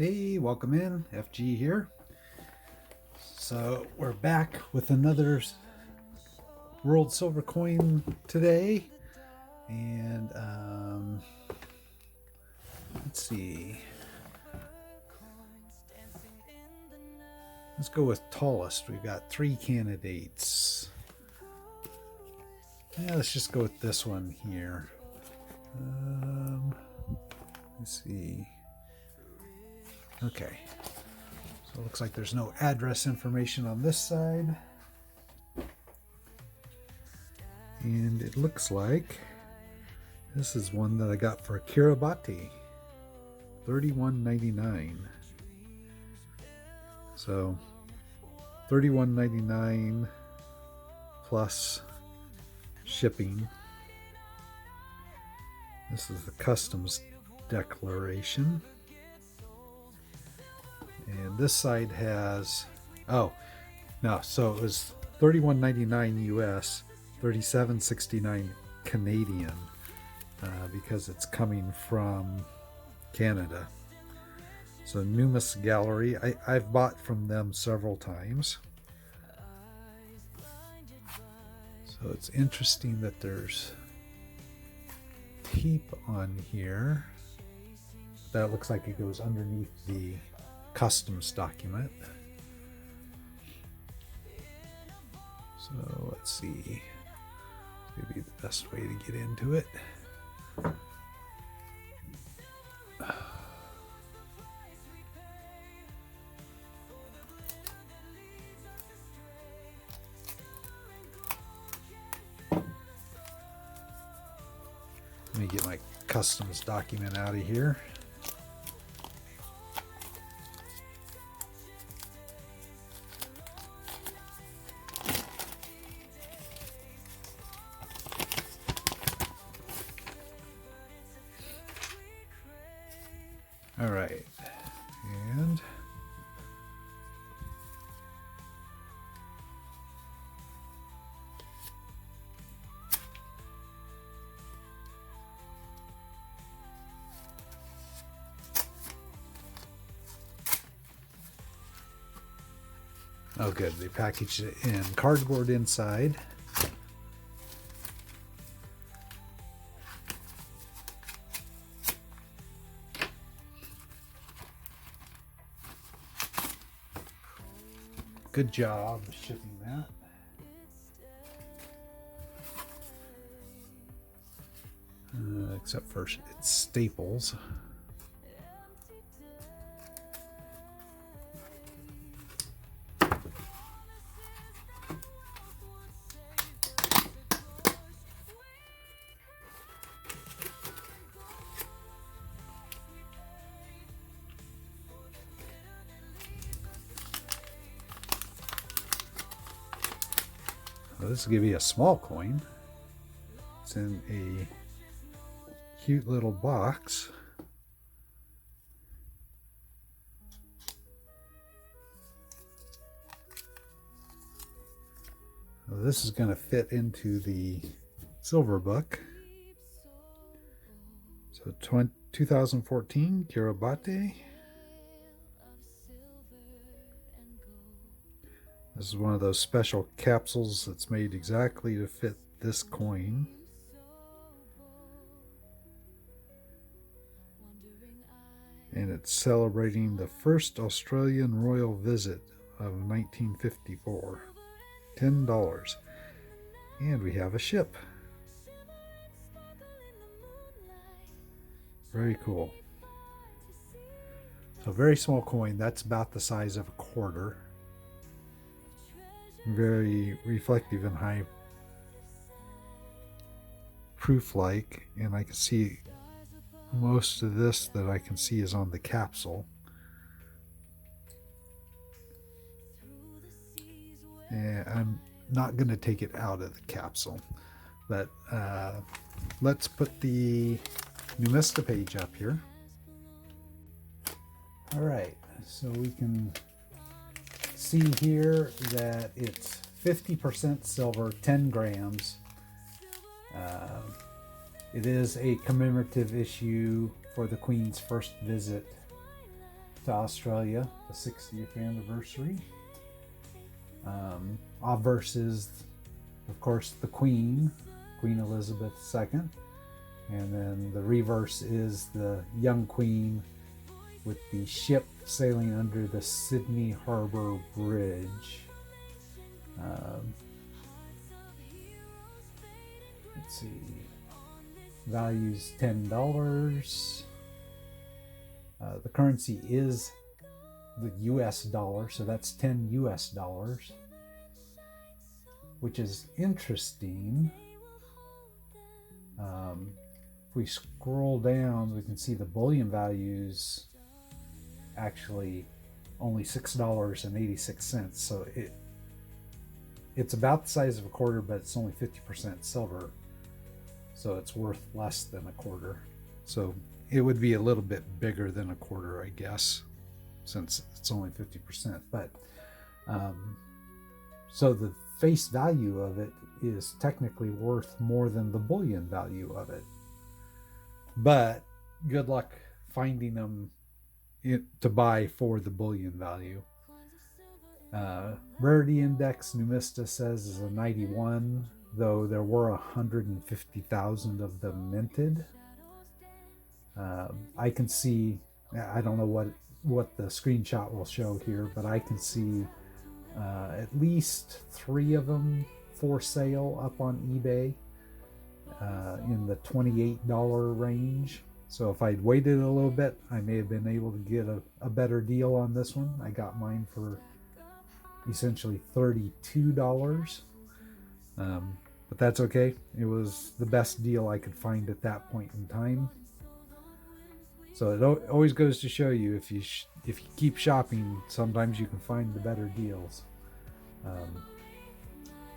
Hey, welcome in. FG here. So we're back with another World Silver Coin today. And let's see. Let's go with tallest. We've got 3 candidates. Yeah, let's just go with this one here. Let's see. Okay. So it looks like there's no address information on this side. And it looks like this is one that I got for Kiribati. $31.99. So $31.99 plus shipping. This is the customs declaration. And this side has, oh, no, so it was $31.99 US, $37.69 Canadian, because it's coming from Canada. So Numis Gallery, I've bought from them several times. So it's interesting that there's tape on here. That looks like it goes underneath the customs document. So let's see. Maybe the best way to get into it. Let me get my customs document out of here. All right, and oh good, they packaged it in cardboard inside. Good job shipping that. Except for its staples. This will give you a small coin. It's in a cute little box. So this is going to fit into the silver book. So 2014 Kiribati. This is one of those special capsules that's made exactly to fit this coin. And it's celebrating the first Australian royal visit of 1954. $10. And we have a ship. Very cool. So very small coin. That's about the size of a quarter. Very reflective and high proof like, and I can see most of this that I can see is on the capsule. And I'm not going to take it out of the capsule, but let's put the Numista page up here. All right, so we can see here that it's 50% silver, 10 grams. It is a commemorative issue for the Queen's first visit to Australia, the 60th anniversary. Obverse is, of course, the Queen Elizabeth II. And then the reverse is the young Queen with the ship sailing under the Sydney Harbour Bridge. Let's see. Value's $10. The currency is the US dollar, so that's 10 US dollars, which is interesting. If we scroll down, we can see the bullion values actually only $6.86. So it's about the size of a quarter, but it's only 50% silver. So it's worth less than a quarter. So it would be a little bit bigger than a quarter, I guess, since it's only 50%. But so the face value of it is technically worth more than the bullion value of it. But good luck finding them to buy for the bullion value. Rarity index, Numista says, is a 91, though there were 150,000 of them minted. I can see, I don't know what the screenshot will show here, but I can see at least 3 of them for sale up on eBay in the $28 range. So if I'd waited a little bit, I may have been able to get a better deal on this one. I got mine for essentially $32. But that's okay. It was the best deal I could find at that point in time. So it always goes to show you, if you keep shopping, sometimes you can find the better deals.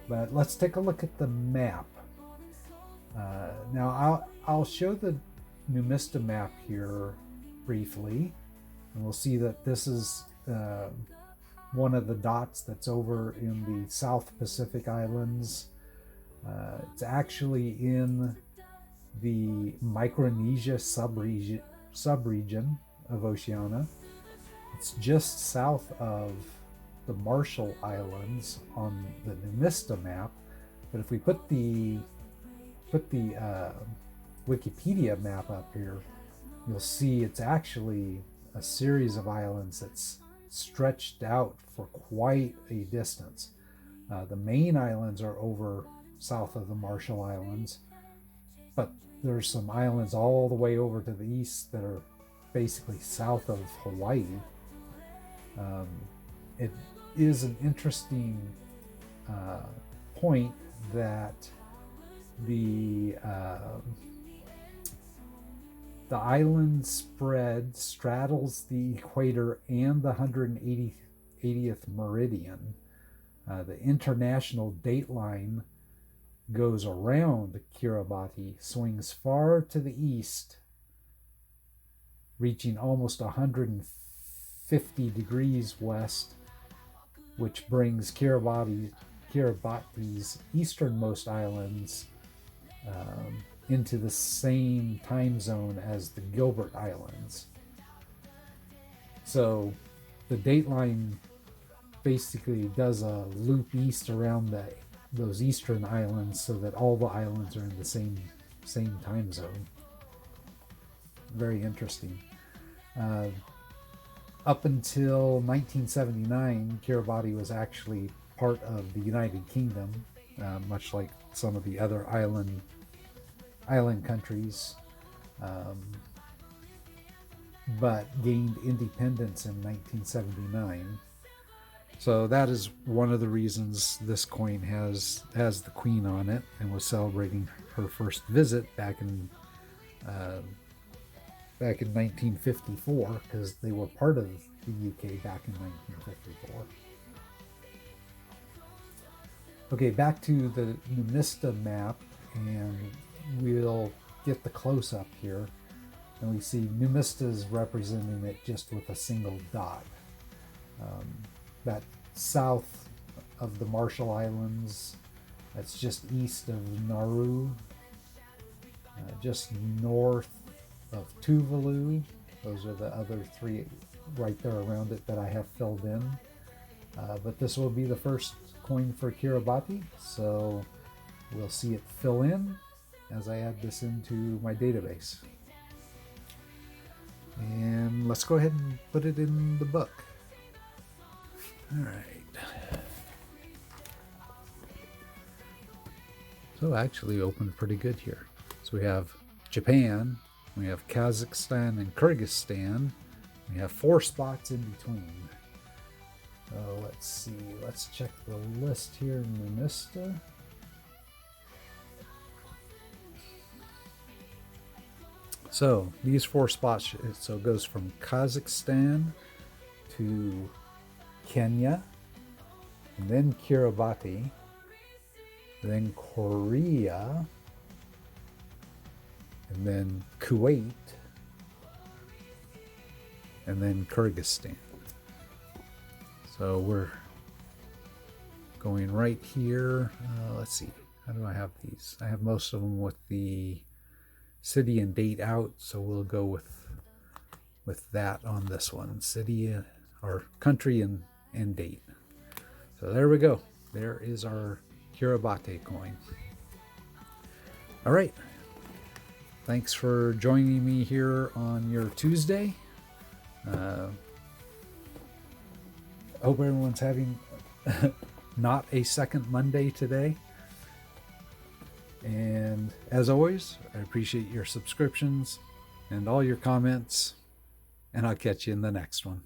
But let's take a look at the map. Now I'll show the Numista map here briefly, and we'll see that this is one of the dots that's over in the South Pacific Islands. It's actually in the Micronesia subregion of Oceania. It's just south of the Marshall Islands on the Numista map, but if we put the Wikipedia map up here, you'll see it's actually a series of islands that's stretched out for quite a distance. The main islands are over south of the Marshall Islands, but there's some islands all the way over to the east that are basically south of Hawaii. It is an interesting point that the island spread straddles the equator and the 180th meridian. The international date line goes around Kiribati, swings far to the east, reaching almost 150 degrees west, which brings Kiribati's easternmost islands into the same time zone as the Gilbert Islands. So the dateline basically does a loop east around those eastern islands so that all the islands are in the same time zone. Very interesting. Up until 1979, Kiribati was actually part of the United Kingdom, much like some of the other island countries, but gained independence in 1979. So that is one of the reasons this coin has the Queen on it, and was celebrating her first visit back in 1954, because they were part of the UK back in 1954. Okay, back to the Numista map, and we'll get the close-up here, and we see Numista's representing it just with a single dot. That south of the Marshall Islands, that's just east of Nauru, just north of Tuvalu, Those are the other 3 right there around it that I have filled in. But this will be the first coin for Kiribati, so we'll see it fill in as I add this into my database. And let's go ahead and put it in the book. All right. So actually opened pretty good here. So we have Japan, we have Kazakhstan and Kyrgyzstan. We have 4 spots in between. So let's see, let's check the list here in Minista. So these 4 spots, so it goes from Kazakhstan to Kenya, and then Kiribati, then Korea, and then Kuwait, and then Kyrgyzstan. So we're going right here. Let's see, how do I have these? I have most of them with the city and date out, so we'll go with that on this one. City or country and date. So there we go. There is our Kiribati coin. All right. Thanks for joining me here on your Tuesday. Hope everyone's having not a second Monday today. And as always, I appreciate your subscriptions and all your comments, and I'll catch you in the next one.